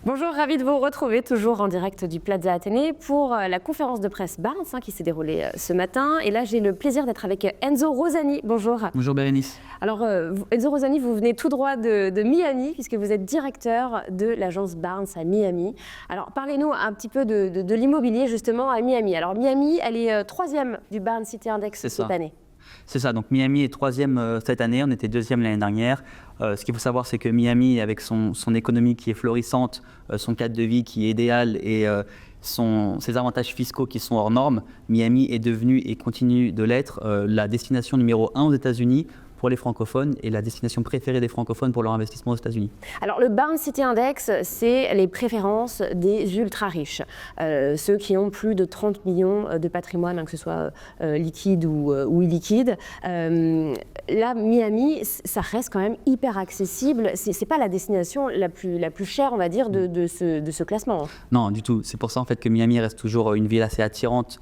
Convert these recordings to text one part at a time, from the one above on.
Bonjour, ravi de vous retrouver toujours en direct du Plaza Athénée pour la conférence de presse Barnes qui s'est déroulée ce matin. Et là, j'ai le plaisir d'être avec Enzo Rosani. Bonjour. Bonjour Bérénice. Alors, Enzo Rosani, vous venez tout droit de Miami puisque vous êtes directeur de l'agence Barnes à Miami. Alors, parlez-nous un petit peu de l'immobilier justement à Miami. Alors, Miami, elle est troisième du Barnes City Index cette année. C'est ça, donc Miami est troisième cette année, on était deuxième l'année dernière. Ce qu'il faut savoir, c'est que Miami, avec son économie qui est florissante, son cadre de vie qui est idéal et ses avantages fiscaux qui sont hors normes, Miami est devenue et continue de l'être la destination numéro 1 aux États-Unis pour les francophones et la destination préférée des francophones pour leur investissement aux États-Unis. Alors le Barnes City Index, c'est les préférences des ultra riches, ceux qui ont plus de 30 millions de patrimoine, que ce soit liquide ou illiquide. Là, Miami, ça reste quand même hyper accessible. C'est pas la destination la plus chère, on va dire, de ce classement. Non, du tout. C'est pour ça en fait que Miami reste toujours une ville assez attirante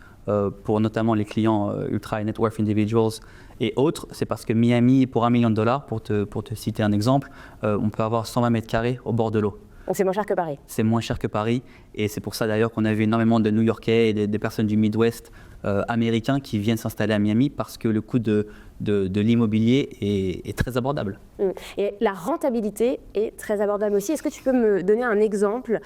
pour notamment les clients ultra net worth individuals et autres. C'est parce que Miami, pour $1 million, pour te citer un exemple, on peut avoir 120 mètres carrés au bord de l'eau. Donc c'est moins cher que Paris. C'est moins cher que Paris et c'est pour ça d'ailleurs qu'on a vu énormément de New-Yorkais et des personnes du Midwest américains qui viennent s'installer à Miami parce que le coût de l'immobilier est très abordable. Et la rentabilité est très abordable aussi. Est-ce que tu peux me donner un exemple ?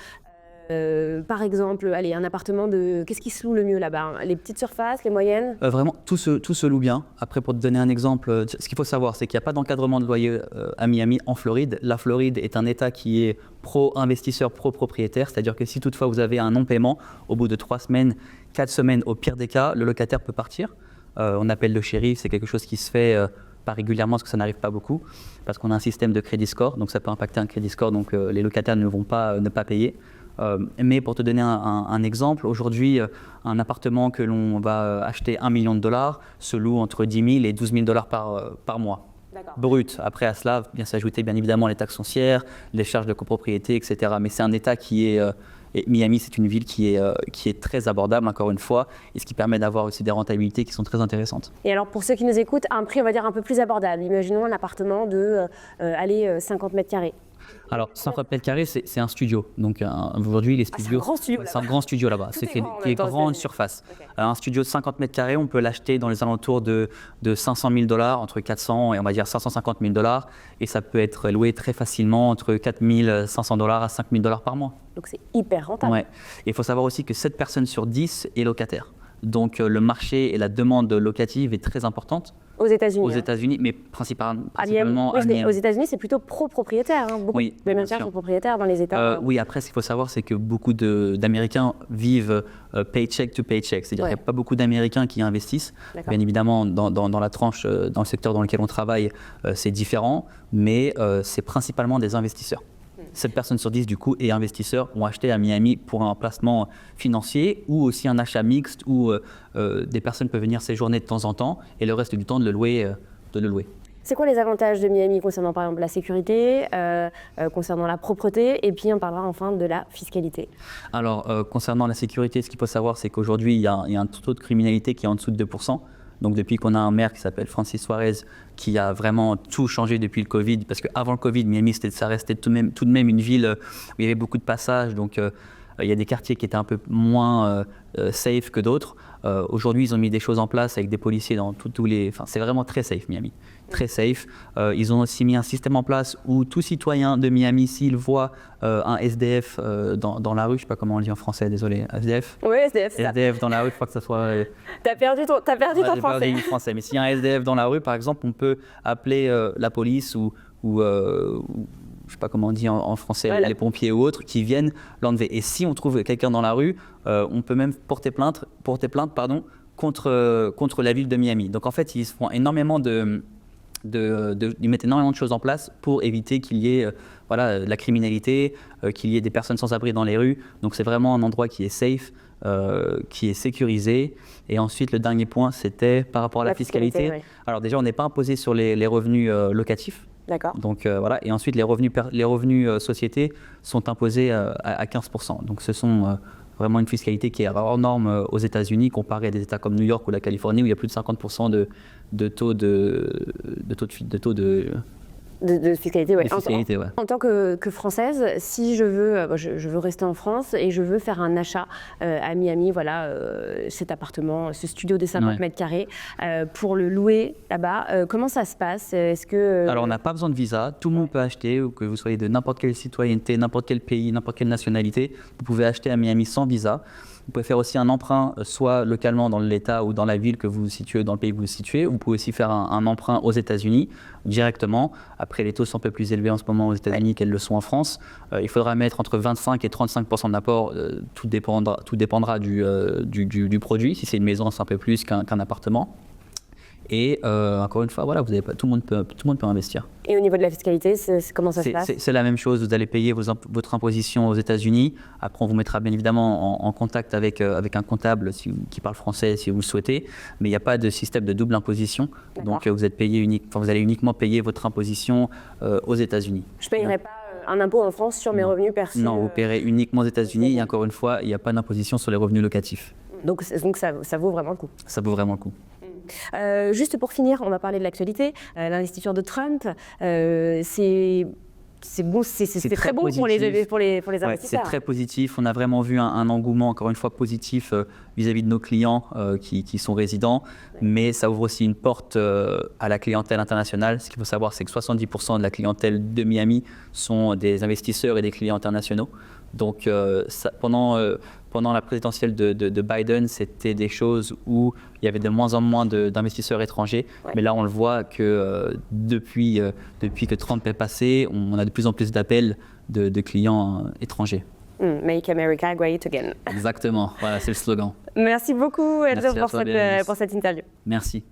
Par exemple, allez, un appartement qu'est-ce qui se loue le mieux là-bas? Les petites surfaces, les moyennes? Vraiment, tout se loue bien. Après, pour te donner un exemple, ce qu'il faut savoir, c'est qu'il n'y a pas d'encadrement de loyer à Miami, en Floride. La Floride est un État qui est pro-investisseur, pro-propriétaire. C'est-à-dire que si toutefois vous avez un non-paiement, au bout de 3 semaines, 4 semaines, au pire des cas, le locataire peut partir. On appelle le shérif, c'est quelque chose qui se fait pas régulièrement parce que ça n'arrive pas beaucoup, parce qu'on a un système de crédit score, donc ça peut impacter un crédit score, donc les locataires ne vont pas ne pas payer. Mais pour te donner un exemple, aujourd'hui, un appartement que l'on va acheter $1 million se loue entre 10 000 et 12 000 par mois. Brut. Après, à cela vient s'ajouter bien évidemment les taxes foncières, les charges de copropriété, etc. Mais c'est un État qui est... et Miami, c'est une ville qui est très abordable, encore une fois, et ce qui permet d'avoir aussi des rentabilités qui sont très intéressantes. Et alors, pour ceux qui nous écoutent, un prix, on va dire, un peu plus abordable. Imaginons un appartement de 50 mètres carrés. Alors, 50 mètres carrés, c'est un studio. Donc, aujourd'hui, les studios. C'est un grand studio. C'est un grand studio là-bas. C'est qui est grande surface. Okay. Un studio de 50 mètres carrés, on peut l'acheter dans les alentours de $500 000, entre 400 et on va dire $550 000. Et ça peut être loué très facilement entre $4 500 à $5 000 par mois. Donc, c'est hyper rentable. Ouais. Et il faut savoir aussi que 7 personnes sur 10 est locataire. Donc, le marché et la demande locative est très importante. Aux États-Unis. Aux États-Unis, mais principalement à Miami. Aux États-Unis, c'est plutôt pro-propriétaire. Beaucoup d'Américains sont propriétaires dans les États. Oui, après, ce qu'il faut savoir, c'est que beaucoup d'Américains vivent paycheck to paycheck. C'est-à-dire qu'il n'y a pas beaucoup d'Américains qui investissent. Bien évidemment, dans la tranche, dans le secteur dans lequel on travaille, c'est différent, mais c'est principalement des investisseurs. 7 personnes sur 10 du coup et investisseurs ont acheté à Miami pour un placement financier ou aussi un achat mixte où des personnes peuvent venir séjourner de temps en temps et le reste du temps de le louer. C'est quoi les avantages de Miami concernant par exemple la sécurité, concernant la propreté et puis on parlera enfin de la fiscalité? Alors concernant la sécurité, ce qu'il faut savoir c'est qu'aujourd'hui il y a un taux de criminalité qui est en dessous de 2%. Donc depuis qu'on a un maire qui s'appelle Francis Suarez, qui a vraiment tout changé depuis le Covid, parce qu'avant le Covid, Miami, ça restait tout de même une ville où il y avait beaucoup de passages, donc il y a des quartiers qui étaient un peu moins safe que d'autres. Aujourd'hui, ils ont mis des choses en place avec des policiers dans tous les... Enfin, c'est vraiment très safe, Miami. Très safe. Ils ont aussi mis un système en place où tout citoyen de Miami, s'il voit un SDF dans la rue, je ne sais pas comment on le dit en français, désolé, SDF. Oui, SDF. SDF dans la rue, il faut que ça soit... T'as perdu ton français. Mais s'il y a un SDF dans la rue, par exemple, on peut appeler la police ou je ne sais pas comment on dit en français, voilà. Les pompiers ou autres qui viennent l'enlever. Et si on trouve quelqu'un dans la rue, on peut même porter plainte contre la ville de Miami. Donc en fait, ils font énormément ils mettent énormément de choses en place pour éviter qu'il y ait de la criminalité, qu'il y ait des personnes sans abri dans les rues. Donc c'est vraiment un endroit qui est safe, qui est sécurisé. Et ensuite, le dernier point, c'était par rapport à la fiscalité. Oui. Alors déjà, on n'est pas imposé sur les revenus locatifs. D'accord. Donc voilà, et ensuite les revenus sociétés sont imposés à 15%. Donc ce sont vraiment une fiscalité qui est hors norme aux États-Unis comparé à des États comme New York ou la Californie où il y a plus de 50% de taux De fiscalité, oui. De fiscalité, ouais. En tant que Française, si je veux rester en France et je veux faire un achat à Miami, voilà, cet appartement, ce studio de 50 mètres carrés, pour le louer là-bas, comment ça se passe? Est-ce que... Alors, on n'a pas besoin de visa, tout le monde peut acheter, ou que vous soyez de n'importe quelle citoyenneté, n'importe quel pays, n'importe quelle nationalité, vous pouvez acheter à Miami sans visa. Vous pouvez faire aussi un emprunt, soit localement dans l'État ou dans la ville que vous vous situez, dans le pays que vous vous situez. Vous pouvez aussi faire un emprunt aux États-Unis directement. Après, les taux sont un peu plus élevés en ce moment aux États-Unis qu'elles le sont en France. Il faudra mettre entre 25 et 35% d'apport. Tout dépendra du produit. Si c'est une maison, c'est un peu plus qu'un appartement. Et encore une fois, voilà, tout le monde peut investir. Et au niveau de la fiscalité, comment ça se passe? C'est la même chose, vous allez payer votre imposition aux États-Unis. Après, on vous mettra bien évidemment en contact avec un comptable qui parle français si vous le souhaitez. Mais il n'y a pas de système de double imposition. Donc vous allez uniquement payer votre imposition aux États-Unis. Je ne payerai pas un impôt en France sur mes revenus perçus? Non, vous paierez uniquement aux États-Unis. Et encore une fois, il n'y a pas d'imposition sur les revenus locatifs. Donc ça vaut vraiment le coup? Ça vaut vraiment le coup. Juste pour finir, on va parler de l'actualité. L'investiture de Trump, c'est très bon pour les investisseurs. Ouais, c'est très positif. On a vraiment vu un engouement, encore une fois, positif vis-à-vis de nos clients qui sont résidents. Mais ça ouvre aussi une porte à la clientèle internationale. Ce qu'il faut savoir, c'est que 70% de la clientèle de Miami sont des investisseurs et des clients internationaux. Donc, pendant la présidentielle de Biden, c'était des choses où il y avait de moins en moins d'investisseurs étrangers. Ouais. Mais là, on le voit que depuis que Trump est passé, on a de plus en plus d'appels de clients étrangers. Make America Great Again. Exactement, voilà, c'est le slogan. Merci beaucoup, Enzo, pour cette interview. Merci.